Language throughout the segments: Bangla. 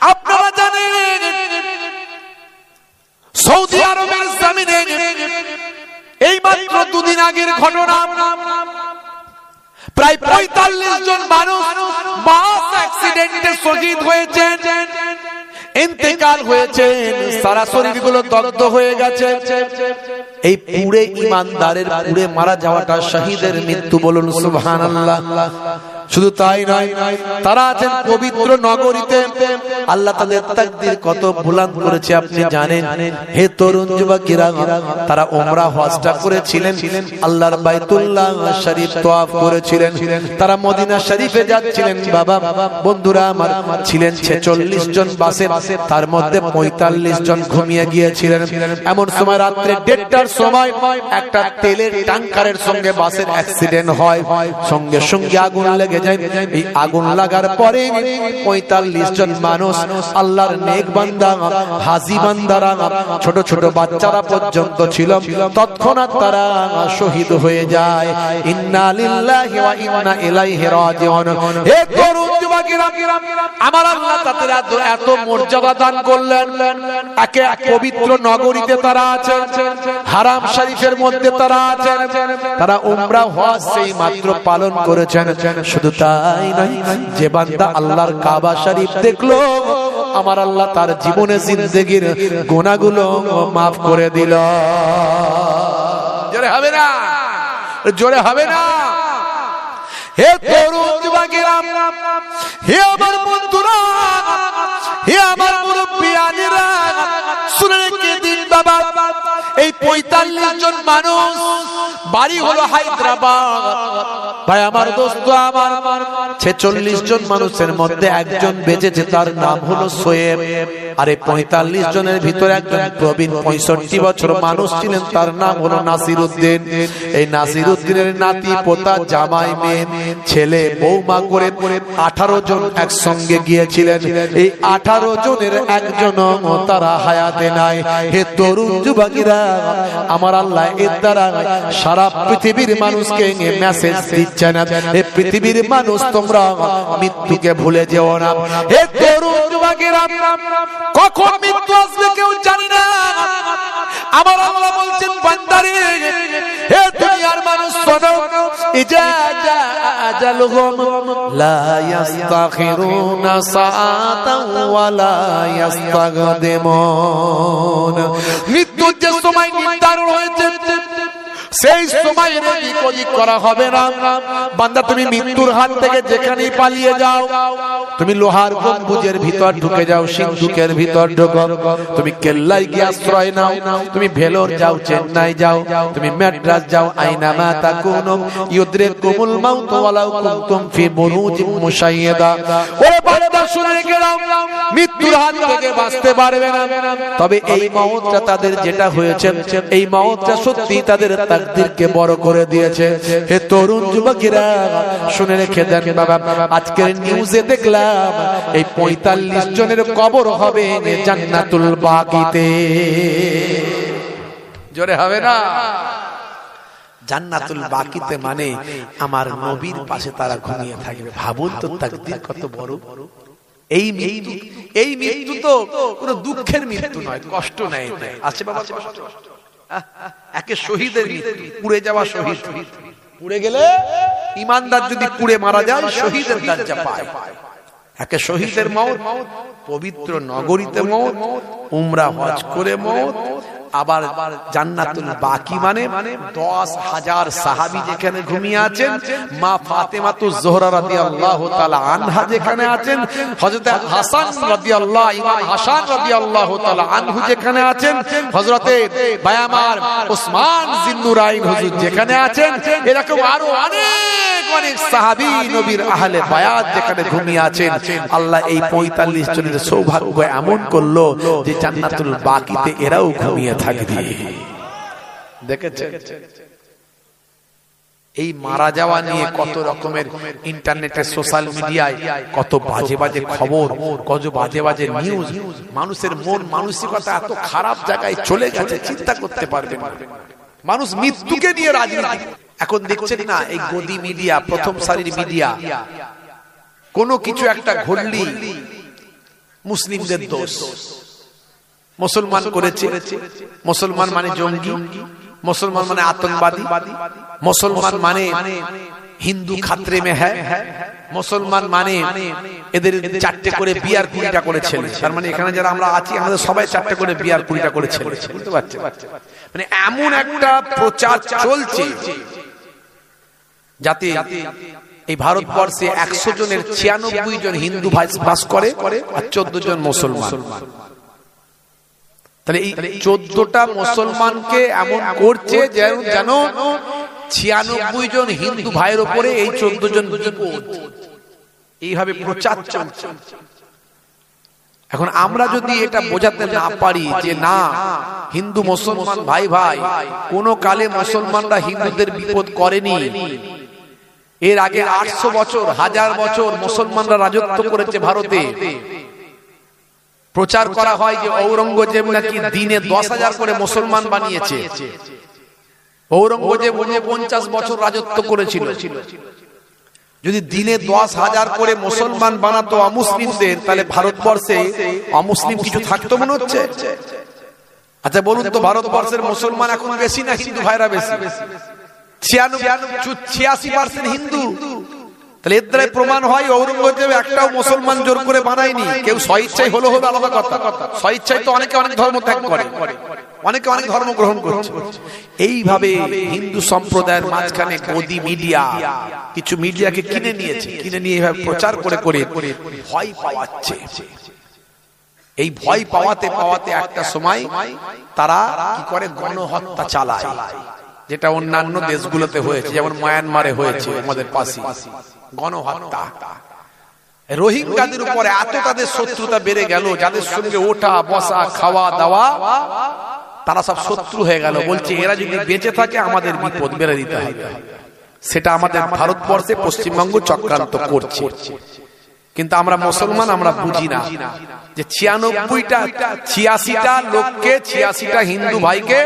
আপনারা জানেন সৌদি আরবের জমিনে এই মাত্র দুদিন আগের ঘটনা, প্রায় ৪৫ জন মানুষ বাস অ্যাক্সিডেন্টে শহীদ হয়েছেন, ইন্তেকাল হয়েছেন, সারা শরীরগুলো দগ্ধ হয়ে গেছে। এই পুড়ে ইমানদারের পুড়ে মারা যাওয়াটা শহীদের মৃত্যু, বলুন সুবহানাল্লাহ। শুধু তাই নয়, তারা আছেন পবিত্র নগরীতে, আল্লাহ তাদের তাকদীর কত বুলন্দ করেছে আপনি জানেন। হে তরুণ যুবকেরা, তারা উমরা হজটা করেছিলেন, আল্লাহর বাইতুল্লাহ শরীফ তওয়াফ করেছিলেন, তারা মদিনা শরীফে যাচ্ছিলেন। বাবা বন্ধুরা আমার, ছিলেন 46 জন বাসে, তার মধ্যে 45 জন ঘুমিয়ে গিয়েছিলেন। এমন সময় রাত্রে 1:30টার সময় একটা তেলের ট্যাঙ্কারের সঙ্গে বাসের অ্যাক্সিডেন্ট হয়, সঙ্গে সঙ্গে আগুন লেগে যায়। এই আগুন লাগার পরে 45 জন মানুষ, আল্লাহর নেক বান্দা, হাজী বান্দারা, ছোট ছোট বাচ্চারা পর্যন্ত ছিল, তৎক্ষণাৎ তারা শহীদ হয়ে যায়। ইন্না লিল্লাহি ওয়া ইন্না ইলাইহি রাজিউন। হে তরুণ যুবকেরা, আমার আল্লাহ তাদের এত মর্যাদা দান করলেন। একে পবিত্র নগরীতে তারা আছেন, হারাম শরীফের মধ্যে তারা আছেন, তারা উমরা হজ সেই মাত্র পালন করেছেন। শুধু তাই নয়, যে বান্দা আল্লাহর কাবা শরীফ দেখলো, আমার আল্লাহ তার জীবনে জিন্দেগির গুনাহগুলো মাফ করে দিল। জোরে হবে না, জোরে হবে না। হে তরুণ যুবকেরা, হে আমার বন্ধুরা, হে আমার মুরব্বিয়ানেরা, শুনে রেখে দিন বাবা, এই ৪৫ জন মানুষ, বাড়ি হলো হায়দ্রাবাদ। ভাই আমার দোস্ত আমার, ৪৬ জন মানুষের মধ্যে একজন বেঁচেছে, তার নাম হলো সোয়েব। আর এই ৪৫ জনের ভিতরে একজন প্রবীণ ৬৫ বছর মানুষ ছিলেন, তার নাম হলো নাসির উদ্দিন। এই নাসির উদ্দিনের নাতি পোতা জামাই মেয়ে ছেলে বৌমা করে 18 জন একসঙ্গে গিয়েছিলেন। এই 18 জনের একজনও তারা হায়াতে নাই। হে তরুণ যুবকেরা, আমার আল্লাহ এর দ্বারা সারা পৃথিবীর মানুষকে মেসেজ দিচ্ছেন, হে পৃথিবীর মানুষ, তোমরা মৃত্যুকে ভুলে যেও না। হে তরুণ যুবকেরা, কখন মৃত্যু আসবে কেউ জানি না। আমার আল্লাহ বলছেন, বান্দারে, হে দুনিয়ার মানুষ শোনো, ইজা জা আজালুহুম লা ইস্তাখিরুনা সাআতান ওয়া লা ইস্তাগদিমুন। মৃত্যুর যে সময় নির্ধারণ হয়েছে, সেই সময় এদিক ওদিক করা হবে না। বান্দা, তুমি মৃত্যুর হাত থেকে যেখানেই পালিয়ে যাও, তুমি লোহার গম্বুজের ভিতর ঢুকে যাও, সিন্ধুকের ভিতর ঢুকো, তুমি কেল্লায় গিয়ে আশ্রয় নাও, তুমি ভেলোর যাও, চেন্নাই যাও, তুমি মাদ্রাজ যাও, আইনামা তাকুনু ইউদরিকুমুল মাউত ওয়ালাউ কুনতুম ফি বুরুজিম মুশাইয়াদা। ওরে বান্দা, শুনে রেখে দাও, মৃত্যুর হাত থেকে বাঁচতে পারবে না। তবে এই মওতটা তাদের যেটা হয়েছে, এই মওতটা সত্যি তাদের তাকদীরকে বড় করে দিয়েছে। হে তরুণ যুবকেরা, শুনে রেখে দেন বাবা, আজকের নিউজে দেখলাম এই ৪৫ জনের কবর হবে জান্নাতুল বাকিতে। জোরে হবে না? জান্নাতুল বাকিতে মানে আমার নবীর পাশে তারা ঘুমিয়ে থাকবে। ভাবুন তো তাকদীর কত বড়। এই মৃত্যু তো কোনো দুঃখের মৃত্যু নয়, কষ্ট নেই। আছে বাবা কষ্ট, একে শহীদের মৃত্যু, পুড়ে যাওয়া শহীদ। পুড়ে গেলে ইমানদার যদি পুড়ে মারা যায়, শহীদের দরজা পায়। একে শহীদের মওত, পবিত্র নগরীতে মওত, উমরা হজ করে মওত, আবার জান্নাতুল বাকি মানে 10,000 সাহাবী যেখানে ঘুমিয়ে আছেন, মা ফাতেমাতুজ জোহরা রাদিয়াল্লাহু তাআলা আনহা যেখানে আছেন, হযরত হাসান রাদিয়াল্লাহু, ইমাম হাসান রাদিয়াল্লাহু তাআলা আনহু যেখানে আছেন, হযরতে বায়ামার ওসমান জিন্নুরাইন হুজুর যেখানে আছেন, এরকম আরো অনেক সাহাবী নবীর আহলে বায়াত যেখানে ঘুমিয়ে আছেন। আল্লাহ এই ৪৫ জনের সৌভাগ্য এমন করলো যে জান্নাতুল বাকিতে এরাও ঘুমিয়ে থাকবে। দেখেছেন? এই মারা যাওয়া নিয়ে কত রকমের ইন্টারনেটে, সোশ্যাল মিডিয়ায় কত বাজে বাজে খবর, কত বাজে বাজে নিউজ। মানুষের মন মানসিকতা এত খারাপ জায়গায় চলে গেছে, চিন্তা করতে পারবেন না। মানুষ মৃত্যুকে নিয়ে রাজনীতি। এখন দেখছেন না, এই গদি মিডিয়া, প্রথম সারির মিডিয়া, কোনো কিছু একটা ঘটলি মুসলিমদের দোষ। মুসলমান করেছে, মুসলমান মানে জঙ্গি, মুসলমান মানে আতঙ্কবাদী, মুসলমান মানে হিন্দু খাতরে মে হ্যায়, মুসলমান মানে এদের 4টে করে বিয়ার 20টা করেছে। তার মানে এখানে যারা আমরা আছি আমাদের সবাই 4টে করে বিয়ার 20টা করেছে। বুঝতে পারছেন? মানে এমন একটা প্রচার চলছে যাতে এই ভারতবর্ষে 100 জনের 96 জন হিন্দু বাস করে আর 14 জন মুসলমান। তাহলে এই 14টা মুসলমানকে এমন করছে যেন 96 জন হিন্দু ভাইয়ের উপরে এই 14 জন বিপদ, এইভাবে প্রচার চলছে। এখন আমরা যদি এটা বোঝাতে না পারি যে না, হিন্দু মুসলমান ভাই ভাই, কোন কালে মুসলমানরা হিন্দুদের বিপদ করেনি। এর আগে 800 বছর 1000 বছর মুসলমানরা রাজত্ব করেছে ভারতে। প্রচার করা হয় যে ঔরঙ্গজেব নাকি দিনে 10,000 করে মুসলমান বানিয়েছে। ঔরঙ্গজেব 49 বছর রাজত্ব করেছিল। যদি দিনে 10,000 করে মুসলমান বানাতো অমুসলিমদের, তাহলে ভারতবর্ষে অমুসলিম কিছু থাকতো মনে হচ্ছে? আচ্ছা বলুন তো, ভারতবর্ষের মুসলমান এখন বেশি না হিন্দু ভাইরা বেশি? 86% হিন্দু। তাহলে এর দ্বারা প্রমাণ হয় ঔরঙ্গজেব একটাও মুসলমান জোর করে বানায়নি। কেউ স্বইচ্ছায় হলো আলাদা কথা, স্বইচ্ছায় তো অনেকে অনেক ধর্ম ত্যাগ করে, অনেকে অনেক ধর্ম গ্রহণ করছে। এইভাবে হিন্দু সম্প্রদায়ের মাঝখানে গদি মিডিয়া কিছু মিডিয়াকে কিনে নিয়েছে, কিনে নিয়ে এইভাবে প্রচার করে করে ভয় পাওয়াচ্ছে। এই ভয় পাওয়াতে পাওয়াতে একটা সময় তারা কি করে, গণহত্যা চালায়, যেটা অন্যান্য দেশগুলোতে হয়েছে, যেমন মায়ানমারে হয়েছে আমাদের পাশে গণহত্যা। রোহিঙ্গাদের উপরে এত তাদের শত্রুতা বেড়ে গেল, যাদের সঙ্গে ওঠা বসা খাওয়া দাওয়া তারা সব শত্রু হয়ে গেল। বলছে এরা যদি বেঁচে থাকে আমাদের বিপদ বেড়ে দিতে হবে। সেটা আমাদের ভারতবর্ষে পশ্চিমবঙ্গ চক্রান্ত করছে। কিন্তু আমরা মুসলমান, আমরা বুঝি না যে 86টা লোককে, 86টা হিন্দু ভাইকে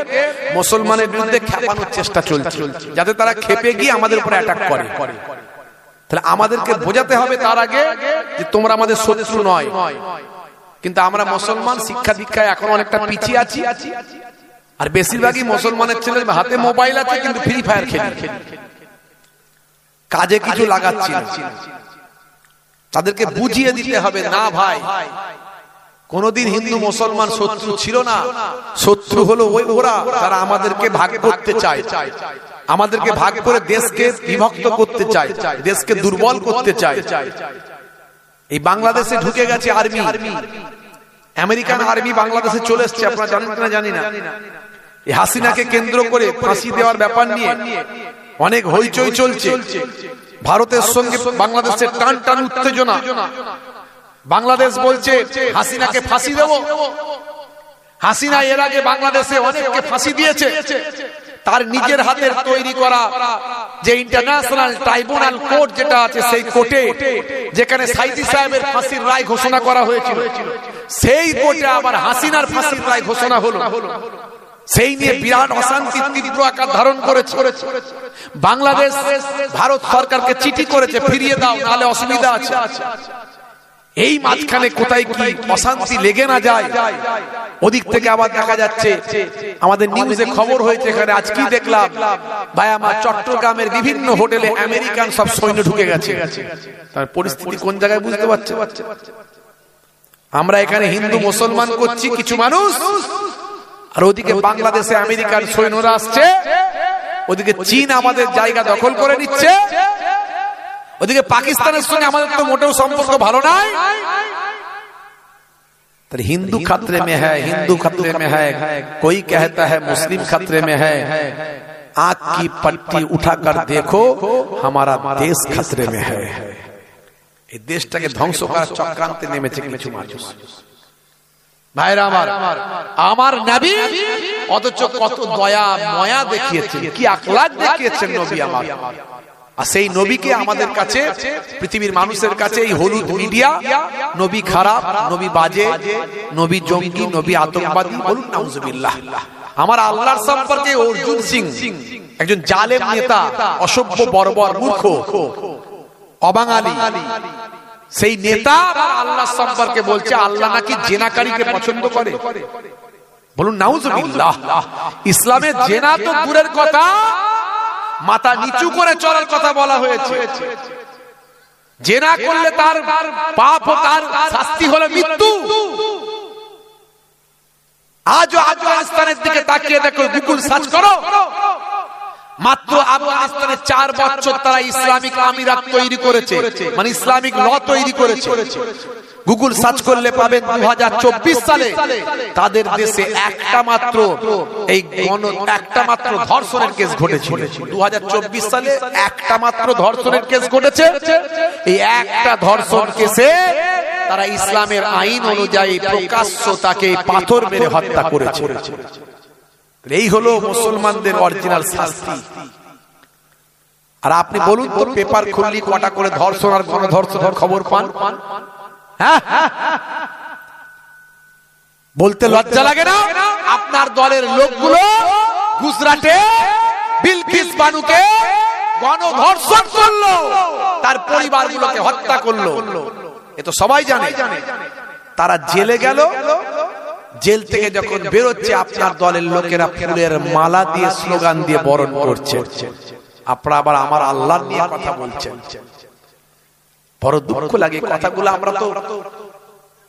মুসলমানের বিরুদ্ধে খেপানোর চেষ্টা চলছে, যাতে তারা খেপে গিয়ে আমাদের উপরে অ্যাটাক করে। তাহলে আমাদেরকে বোঝাতে হবে তার আগে যে তোমরা আমাদের শত্রু নয়। কিন্তু আমরা মুসলমান শিক্ষা দীক্ষায় এখন অনেকটা পিছিয়ে আছি। আর বেশিরভাগই মুসলমানের ছেলের হাতে মোবাইল আছে, কিন্তু ফ্রি ফায়ার খেলে, কাজে কিছু লাগাচ্ছি না। তাদেরকে বুঝিয়ে দিতে হবে, না ভাই, কোনদিন হিন্দু মুসলমান শত্রু ছিল না। শত্রু হলো ওরা যারা আমাদেরকে ভাগ করতে চায়, আমাদেরকে ভাগ করে দেশকে বিভক্ত করতে চায়, দেশকে দুর্বল করতে চায়। এই বাংলাদেশে ঢুকে গেছে আর্মি, আমেরিকান আর্মি বাংলাদেশে চলে এসেছে। আপনারা জানেন কিনা জানি না। এই হাসিনাকে কেন্দ্র করে ফাঁসি দেওয়ার ব্যাপার নিয়ে অনেক হইচই চলছে। ভারতের সঙ্গে বাংলাদেশের টান টান উত্তেজনা। বাংলাদেশ বলছে হাসিনাকে ফাঁসি দেব। হাসিনা এর আগে বাংলাদেশে অনেককে ফাঁসি দিয়েছে। তার নিজের হাতের তৈরি করা যে ইন্টারন্যাশনাল ট্রাইব্যুনাল কোর্ট যেটা আছে, সেই কোর্টে যেখানে সাইদি সাহেবের ফাঁসির রায় ঘোষণা করা হয়েছিল, সেই কোর্টে আবার হাসিনার ফাঁসির রায় ঘোষণা হলো। সেই নিয়ে বিরাট অশান্তি তীব্র আকার ধারণ করেছে। বাংলাদেশ ভারত সরকারকে চিঠি করেছে, ফিরিয়ে দাও, নাহলে অসুবিধা আছে। এই মাঝখানে কোথায় কি অশান্তি লেগে না যায়। ওদিক থেকে আবার দেখা যাচ্ছে, আমাদের নিউজে খবর হয়েছে, এখানে আজকেই দেখলাম ভাই আমার চট্টগ্রামের বিভিন্ন হোটেলে আমেরিকান সব সৈন্য ঢুকে গেছে। তার পরিস্থিতি কোন জায়গায় বুঝতে পারছে? আমরা এখানে হিন্দু মুসলমান করছি কিছু মানুষ, আর ওদিকে বাংলাদেশে আমেরিকান সৈন্যরা আসছে, ওদিকে চীন আমাদের জায়গা দখল করে নিচ্ছে, ওদিকে পাকিস্তানের সঙ্গে আমাদের তো মোটেও সম্পর্ক ভালো নাই। তাহলে হিন্দু खतरे में है, हिंदू खतरे में है, कोई कहता है मुस्लिम खतरे में है। आंख की पट्टी उठाकर देखो, हमारा देश खतरे में है। এই দেশটাকে ধ্বংস করার চক্রান্তে নেমেছে কিছু মানুষ। ভাইরা আমার, আমার নবী অথচ কত দয়া ময়া দেখিয়েছেন, কি আখলাক দেখিয়েছেন নবী আমার। আর সেই নবীকে আমাদের কাছে, পৃথিবীর মানুষের কাছে এই হলুদ মিডিয়া নবী খারাপ, নবী বাজে, নবী জঙ্গি, নবী আতঙ্কবাদী, বলুন নাউজুবিল্লাহ। আমার আল্লাহর সম্পর্কে অর্জুন সিং একজন জালেম নেতা, অসভ্য, বর্বর, মূর্খ, অবাঙালি, সেই নেতা আল্লাহ সম্পর্কে বলছে আল্লাহ নাকি জেনাকারীকে পছন্দ করে। বলুন নাউজুবিল্লাহ। ইসলামে জেনা তো দূরের কথা, মাথা নিচু করে চলার কথা বলা হয়েছে। জেনা করলে তার পাপ ও তার শাস্তি হলো মৃত্যু। আজও আফগানিস্তানের দিকে তাকিয়ে দেখো, গুগল সার্চ করো, মাত্র আফগানিস্তানে 4 বছর তারা ইসলামিক আমিরাত তৈরি করেছে, মানে ইসলামিক ল তৈরি করেছে। গুগল সার্চ করলে পাবেন 2024 সালে তাদের দেশে একটা মাত্র ধর্ষণের কেস ঘটেছিল। 2024 সালে একটা মাত্র ধর্ষণের কেস ঘটেছে। এই একটা ধর্ষণ কেসে তারা ইসলামের আইন অনুযায়ী প্রকাশ্য তাকে পাথর মেরে হত্যা করেছে। এই হলো মুসলমানদের অরিজিনাল শাস্তি। আর আপনি বলুন তো, পেপার খুললি কটা করে ধর্ষণ আর গণধর্ষণের খবর পান? বলতে লজ্জা লাগে না? আপনার দলের লোকগুলো গুজরাটে বিলকিস বানুকে গণধর্ষণ করলো, তার পরিবারগুলোকে হত্যা করলো। এ তো সবাই জানে। তারা জেলে গেল, জেল থেকে যখন বেরোচ্ছে আপনার দলের লোকেরা ফুলের মালা দিয়ে স্লোগান দিয়ে বরণ করছে। আপনারা আবার আমার আল্লাহ নিয়ে কথা বলছেন। বড় দুঃখ লাগে কথাগুলো। আমরা তো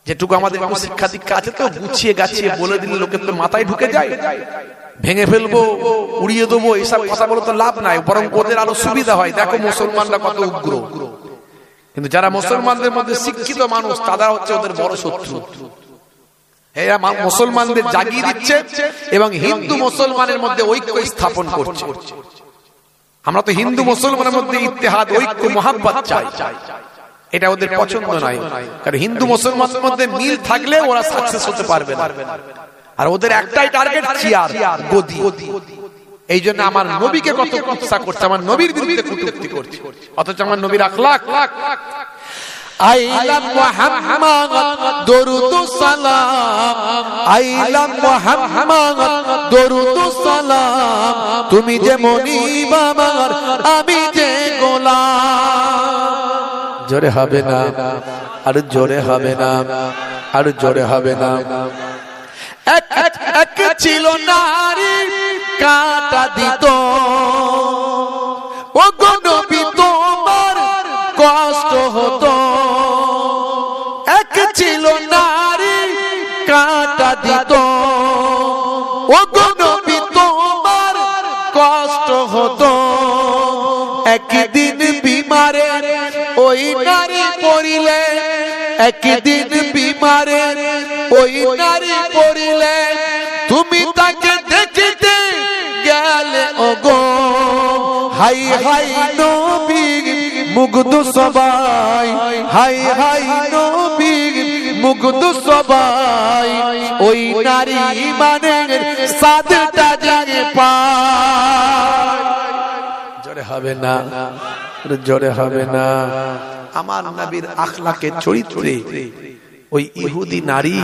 যেটুকু আমাদের শিক্ষা দীক্ষা আছে তো গুছিয়ে গাছিয়ে বলে দিলে লোকের তো মাথায় ঢুকে যায়। ভেঙে ফেলবো, উড়িয়ে দেবো, এইসব কথা বলে তো লাভ নাই, বরং ওদের আরো সুবিধা হয়। দেখো মুসলমানরা কত উগ্র। কিন্তু যারা মুসলমানদের মধ্যে শিক্ষিত মানুষ, তারা হচ্ছে ওদের বড় শত্রু। এরা মুসলমানদের জাগিয়ে দিচ্ছে এবং হিন্দু মুসলমানের মধ্যে ঐক্য স্থাপন করছে। আমরা তো হিন্দু মুসলমানের মধ্যে ইত্তেহাদ, ঐক্য, মহাব্বত চাই। এটা ওদের পছন্দ নয়। কারণ হিন্দু মুসলমানের মধ্যে মিল থাকলে ওরা সাকসেস হতে পারবে না। আর ওদের একটাই টার্গেট, চেয়ার, গদি। এই জন্য আমার নবীকে কত কুৎসা করছে, আমার নবীর বিরুদ্ধে কটূক্তি করছে, অথচ আমার নবীর আখলাক। আইলা মুহাম্মদ দরুদ সালাম, আইলা মুহাম্মদ দরুদ সালাম, তুমি যে মনিব আমার, আমি যে গোলাম। জোরে হবে না, আর জোরে হবে না, আর জোরে হবে না। এক ছিল নারী কাটা দিত, ও গো নবী তোমার কষ্ট হতো। এক ছিল নারী কাটা দিত, ও গো নবী তোমার কষ্ট হতো। একদিন বিমারে ওই নারী পড়িলে, একদিন বিমারে ওই নারী পড়িলে, তুমি তাকে দেখিতে গেলে ওগো। হাই হাই নবী মুগ্ধ সবাই, হাই হাই নবী মুগ্ধ সবাই, ওই নারী মানে সাদটা জাগে পায়। জোরে হবে না, জোরে হবে না। আমার নবীর আখলাকের চরিত্রে ওই ইহুদি নারী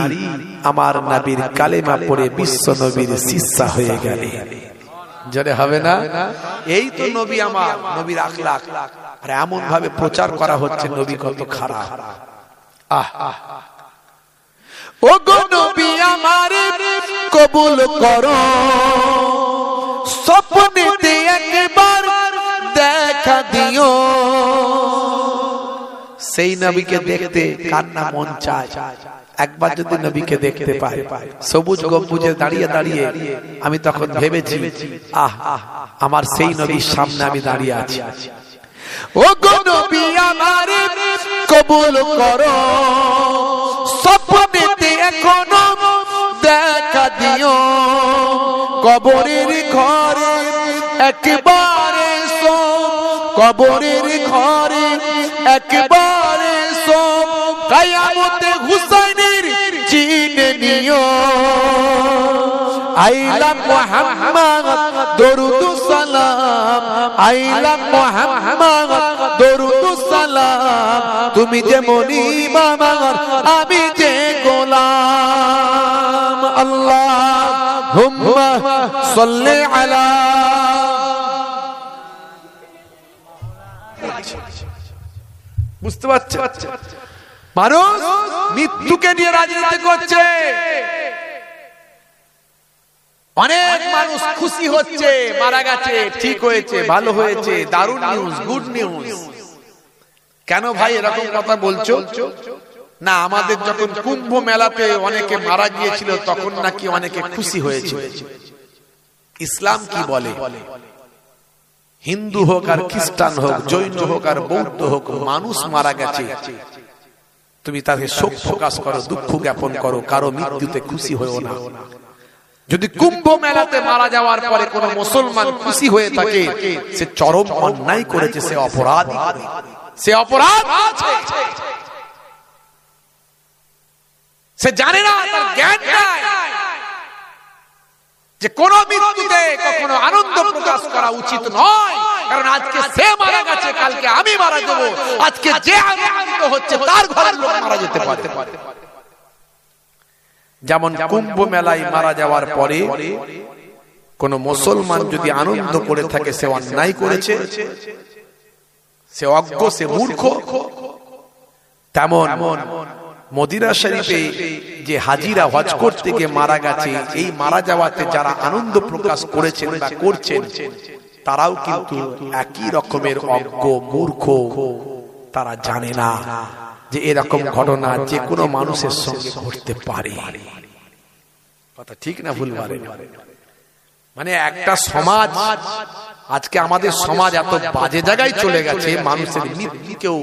আমার নবীর কালেমা পড়ে বিশ্ব নবীর শিষ্যা হয়ে গেল। জোরে হবে না। এই তো নবী আমার, নবীর আখলাক। আর এমন ভাবে প্রচার করা হচ্ছে নবী কত খারাপ। ও গো নবী আমার কবুল করো, স্বপ্নেতে একবার দেখা দিও। সেই নবীকে দেখতে কান্না মন চায়। একবার যদি নবীকে দেখতে পাই, সবুজ গম্বুজে দাঁড়িয়ে দাঁড়িয়ে আমি তখন ভেবেছি, আমার সেই নবীর সামনে আমি দাঁড়িয়ে আছি। ও গো নবী আমার কবুল করো, স্বপ্নেতে এখনো দেখা দিও। কবরের ঘরে একবারে এসো, কবরের ঘরে একবারে এসো, কিয়ামতে হুসাইনের চিনে নিও। আইলা মুহাম্মদ দরুদ সালাম, আইলা মুহাম্মদ দরুদ সালাম, তুমি যে মনিব আমার, আমি যে গোলাম। আল্লাহুম্মা সাল্লি আলা। বুঝতে পারছেন? মানুষ মৃত্যুকে নিয়ে রাজনীতি করছে, অনেক মানুষ খুশি হচ্ছে, মারা গেছে, ঠিক হয়েছে, ভালো হয়েছে, দারুণ নিউজ, গুড নিউজ। কেন ভাই এরকম কথা বলছো? না, আমাদের যখন কুম্ভ মেলাতে অনেকে মারা গিয়েছিল তখন নাকি অনেকে খুশি হয়েছে। ইসলাম কি বলে? হিন্দু হোক আর খ্রিস্টান হোক, জৈন হোক আর বৌদ্ধ হোক, মানুষ মারা গেছে, তুমি তাকে শোক প্রকাশ করো, দুঃখ জ্ঞাপন করো, কারো মৃত্যুতে খুশি হয়েও না। যদি কুম্ভ মেলাতে মারা যাওয়ার পরে কোন মুসলমান খুশি হয়ে থাকে, সে চরম অন্যায় করেছে, সে অপরাধী, সে অপরাধ আছে। সে জানে না, তার জ্ঞান নাই যে কোন মৃত্যুতে কখনো আনন্দ প্রকাশ করা উচিত নয়। কারণ আজকে সে মারা গেছে, কালকে আমি মারা যাব, আজকে যে আনন্দ হচ্ছে তার ঘরের লোক মারা যেতে পারে। যেমন কুম্ভ মেলায় মারা যাওয়ার পরে কোন মুসলমান যদি আনন্দ করে থাকে, সে অন্যায় করেছে, সে অজ্ঞ, সে মূর্খ। তেমন মদিনা শরীফে যে হাজিরা হজ করতে গিয়ে মারা গেছে, এই মারা যাওয়াতে যারা আনন্দ প্রকাশ করেছেন বা করছেন, তারাও কিন্তু একই রকমের অজ্ঞ, মূর্খ। তারা জানে না যে এরকম ঘটনা যে কোনো মানুষের সঙ্গে ঘটতে পারে। কথা ঠিক না ভুল বলেন? মানে একটা সমাজ, আজকে আমাদের সমাজ এত বাজে জায়গায় চলে গেছে, মানুষের মৃত্যুকেও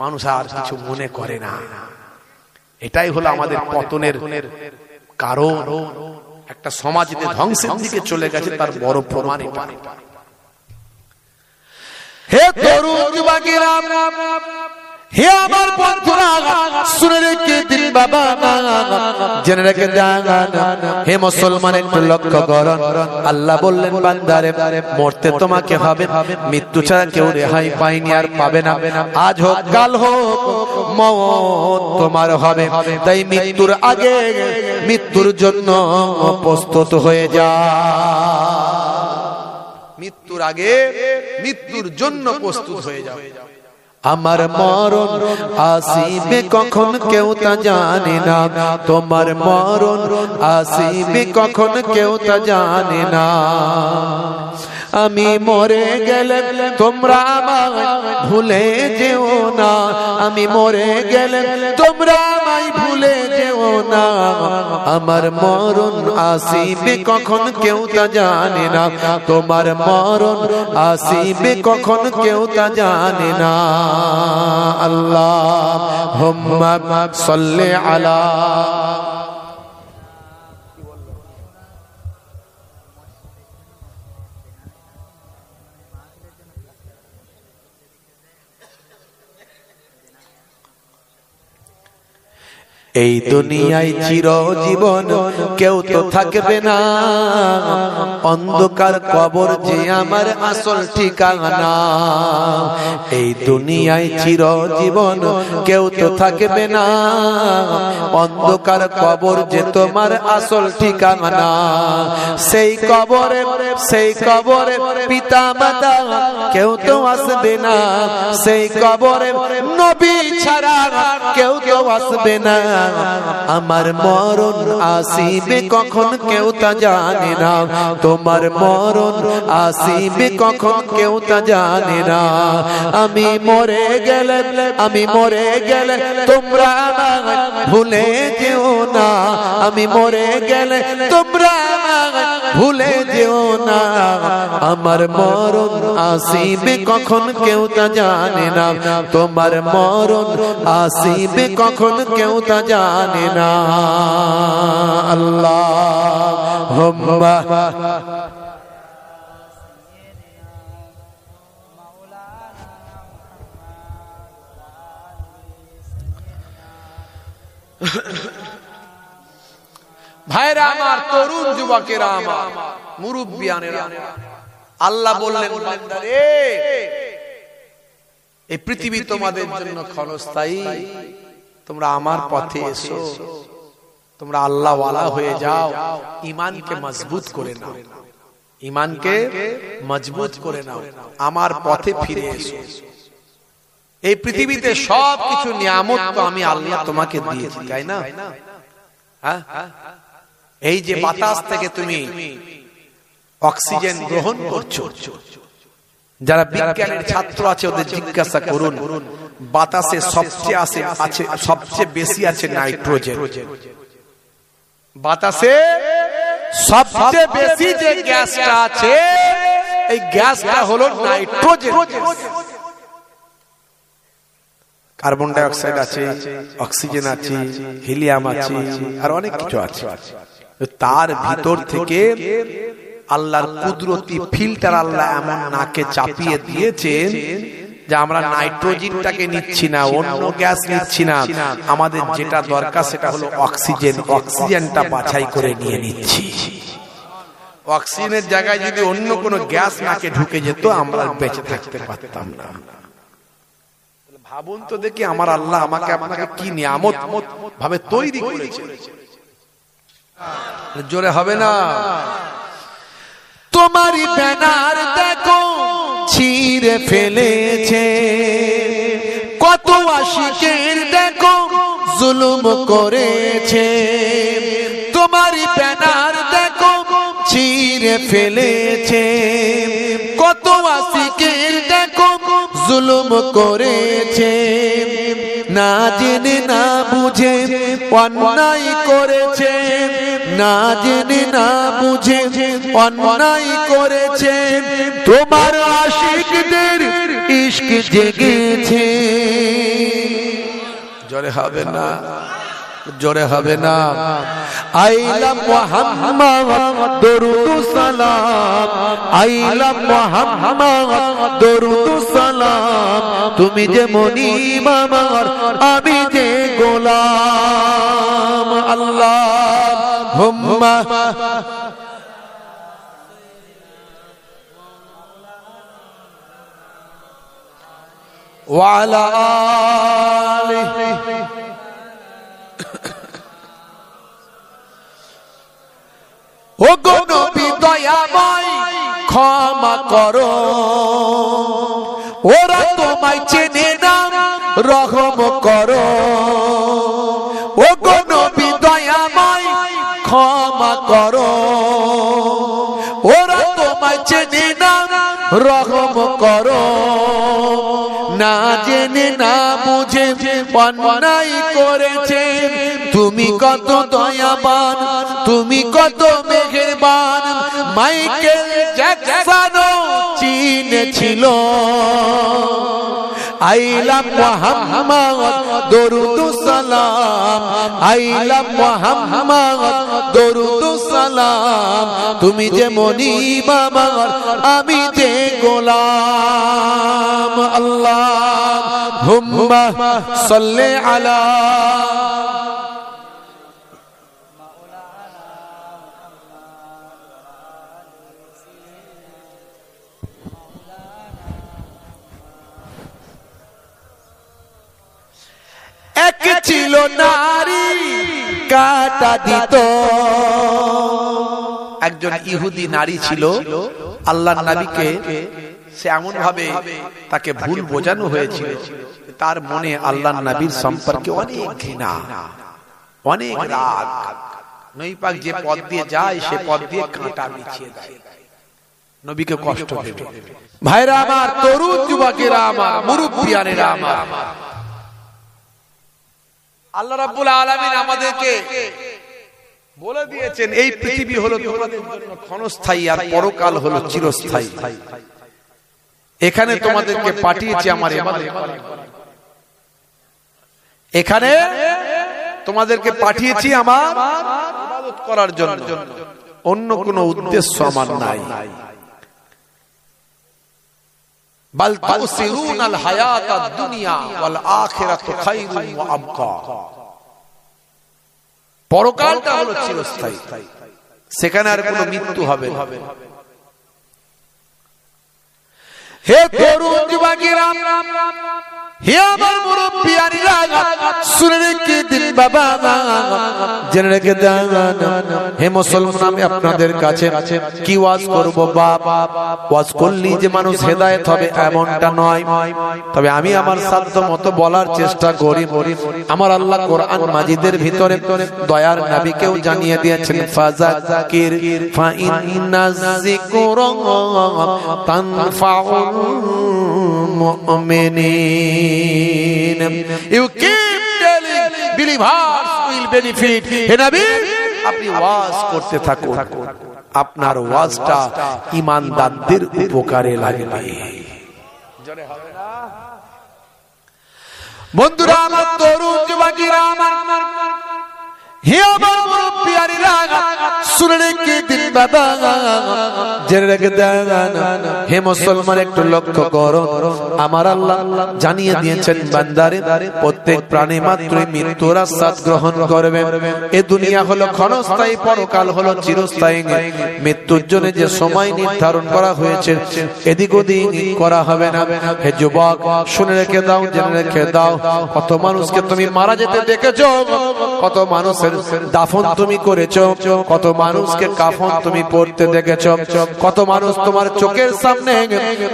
মানুষ আর কিছু মনে করে না। এটাই হলো আমাদের পতনের কারণ। একটা সমাজ যে ধ্বংসের দিকে চলে গেছে তার বড় প্রমাণ এটা। হে তরুণ যুবকেরা, হে আমার বন্ধুরা, শুনে রেখে দিন বাবা, জেনে রেখে দেন। হে মুসলমান, একটু লক্ষ্য করুন। আল্লাহ বললেন, বান্দারে, মরতে তোমাকে হবে, মৃত্যু ছাড়া কেউ রেহাই পায়নি আর পাবে না। আজ হোক কাল হোক, মওত তোমার হবে। তাই মৃত্যুর আগে মৃত্যুর জন্য প্রস্তুত হয়ে যা। মৃত্যুর আগে মৃত্যুর জন্য প্রস্তুত হয়ে যাও। আমার মরণ আসিবে কখন কেউ তা জানে না, তোমার মরণ আসিবে কখন কেউ তা জানে না। আমি মরে গেলে তোমরা আমায় ভুলে যেও না, আমি মরে গেলে তোমরা আমায় ভুলে যেও না। আমার মরণ আসিবে কখন কেউ তা জানে না, তোমার মরণ আসিবে কখন কেউ তা জানে না। আল্লাহুম্মা সাল্লি আলা। এই দুনিয়ায় চিরজীবন কেউ তো থাকবে না, অন্ধকার কবর যে আমার আসল ঠিকানা। এই দুনিয়ায় চিরজীবন কেউ তো থাকবে না, অন্ধকার কবর যে তোমার আসল ঠিকানা। সেই কবরে পিতা মাতা কেউ তো আসবে না, সেই কবরে নবী ছাড়া কেউ তো আসবে না। আমার মরণ আসিবে কখন কেউ তা জানে না, তোমার মরণ আসিবে কখন কেউ তা জানে না। আমি মরে গেলে তোমরা আমায় ভুলে যেও না, আমি মরে গেলে তোমরা আমায় ভুলে যেও না। আমার মরণ আসিবে কখন কেউ তা জানে না, তোমার মরণ আসিবে কখন কেউ তা জানে না। আল্লাহুম্মা ভাইরা আমার, তরুণ যুবকেরা আমার, মুরব্বিয়ানেরা, আল্লাহ বললেন, বান্দারে, এই পৃথিবী তোমাদের জন্য ক্ষণস্থায়ী, তোমরা আমার পথে এসো, তোমরা আল্লাহ ওয়ালা হয়ে যাও, ঈমানকে মজবুত করে নাও, ঈমানকে মজবুত করে নাও, আমার পথে ফিরে এসো। এই পৃথিবীতে সব কিছু নিয়ামত তো আমি আল্লাহ তোমাকে দিয়েছি, তাই না? এই যে বাতাস থেকে তুমি অক্সিজেন গ্রহণ করছো, যারা বিজ্ঞানের ছাত্র আছে ওদের জিজ্ঞাসা করুন, বাতাসে সবচেয়ে বেশি আছে নাইট্রোজেন। বাতাসে সবচেয়ে বেশি যে গ্যাসটা আছে এই গ্যাসটা হলো নাইট্রোজেন। কার্বন ডাই অক্সাইড আছে, অক্সিজেন আছে, হিলিয়াম আছে, আর অনেক কিছু আছে। তার ভিতর থেকে আল্লাহর কুদরতি ফিল্টার আল্লাহ এমন নাকে চাপিয়ে দিয়েছেন যে আমরা নাইট্রোজেনটাকে নিচ্ছি না, অন্য গ্যাস নিচ্ছি না, আমাদের যেটা দরকার সেটা হলো অক্সিজেন। অক্সিজেনটা বাছাই করে নিয়ে নিচ্ছি। অক্সিজেনের জায়গায় যদি অন্য কোনো গ্যাস নাকে ঢুকে যেত আমরা বেঁচে থাকতে পারতাম না। ভাবুন তো দেখি আমার আল্লাহ আমাকে আপনাকে কি নিয়ামত ভাবে তৈরি করেছে। জোরে হবে না? তোমারই ব্যানার দেখো ছিঁড়ে ফেলেছে, কত আশিকের দেখো জুলুম করেছে। তোমারই ব্যানার দেখো ছিঁড়ে ফেলেছে, কত আশিকের দেখো জুলুম করেছে। না জেনে না বুঝে অন্যায় করেছে, না জেনে না বুঝে অন্যায় করেছে। তোমার আশিকদের ইশক জেগেছে। জোরে হবে না? জোরে হবে না? আইলা মুহাম্মদ দরুদ সালাম, আইলা মুহাম্মদ দরুদ সালাম। তুমি যে মনিব আমার, আমি যে গোলাম। আল্লাহুম্মা ওয়া আলা আলিহি। ও গো নবী দয়াময় ক্ষমা করো, ওরা তোমায় চেনে না, রহম করো। ও গো নবী দয়াময় ক্ষমা করো, ওরা তোমায় চেনে না, রহম করো। না জেনে না বুঝে অন্যায় করেছে। তুমি কত দয়াবান, তুমি কত মেহেরবান। মাইকেল জ্যাকসনও চিনেছিল। আইলা মুহাম্মদ দরুদ সালাম, আইলা মুহাম্মদ দরুদ সালাম। তুমি যে মনিব আমার, আমি যে গোলাম। আল্লাহুম্মা সাল্লি আলা এক ছিল নারী কাটা দিত। একজন ইহুদি নারী ছিল, আল্লাহর নবীকে সে এমন ভাবে তাকে ভুল বোঝানো হয়েছিল, তার মনে আল্লাহর নবীর সম্পর্কে অনেক ঘৃণা, অনেক রাগ। নবী পাক যে পথ দিয়ে যায় সে পথ দিয়ে কাঁটা বিছিয়ে দেয়, নবীকে কষ্ট দেবে। ভাইরা আমার, তরুণ যুবকেরা আমার, মুরব্বিয়ানেরা আমার, আল্লাহ রাব্বুল আলামিন আমাদেরকে বলে দিয়েছেন এই পৃথিবী হলো তোমাদের জন্য ক্ষণস্থায়ী, আর পরকাল হলো চিরস্থায়ী। এখানে তোমাদেরকে পাঠিয়েছি আমার ইবাদত, এখানে তোমাদেরকে পাঠিয়েছি আমার ইবাদত করার জন্য, অন্য কোনো উদ্দেশ্য আমার নাই। বাল তুসিরুনাল হায়াতাদ দুনিয়া ওয়াল আখিরাতু খায়রুন ওয়া আবকা। পরকালটা হলো চিরস্থায়ী, সেখানে আর কোনো মৃত্যু হবে না। হে তরুণ যুবকেরা, হে আমার মুরব্বিয়ানিরা, শুনে রেখে দিন বাবা, জেনে রেখে দেন। হে মুসলমান, আমি আপনাদের কাছে কি ওয়াজ করব বাবা? ওয়াজ করলি যে মানুষ হেদায়েত হবে এমনটা নয়, তবে আমি আমার সাধ্য মতো বলার চেষ্টা করি। আমার আল্লাহ কোরআন মাজিদের ভিতরে দয়ার নবীকেও জানিয়ে দিয়েছেন, ফাযাক্কির ফাইন্নাজ যিকরা তানফাউল মুমিনিন। You keep telling believers will benefit. হে নবী, আপনি ওয়াজ করতে থাকুন, আপনার ওয়াজটা ঈমানদারদের উপকারে লাগবে। জোরে হবে না? বন্ধুরা আমার, তরুণ যুবকেরা আমার, হে আমার মুরব্বিয়ানিরা, শুনে রেখে দিন বাবা, জেনে রেখে দেন। হে মুসলমান, একটু লক্ষ্য করো, আমার আল্লাহ জানিয়ে দিয়েছেন বান্দারে প্রত্যেক প্রাণী মাত্রই মৃত্যুর আস্বাদ গ্রহণ করবে। এ দুনিয়া হলো ক্ষণস্থায়ী, পরকাল হলো চিরস্থায়ী। মৃত্যুর জন্য যে সময় নির্ধারণ করা হয়েছে এদিক ওদিক করা হবে না। হে যুবক, শুনে রেখে দাও, জেনে রেখে দাও, কত মানুষকে তুমি মারা যেতে দেখেছো, কত মানুষের দাফন তুমি করেছো, কত মানুষকে কাফন তুমি পড়তে দেখেছো, কত মানুষ তোমার চোখের সামনে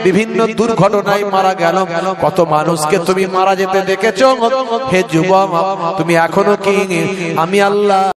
বিভিন্ন দুর্ঘটনায় মারা গেল, কত মানুষকে তুমি মারা যেতে দেখেছো। হে যুবক, তুমি এখনো কি আমি আল্লাহ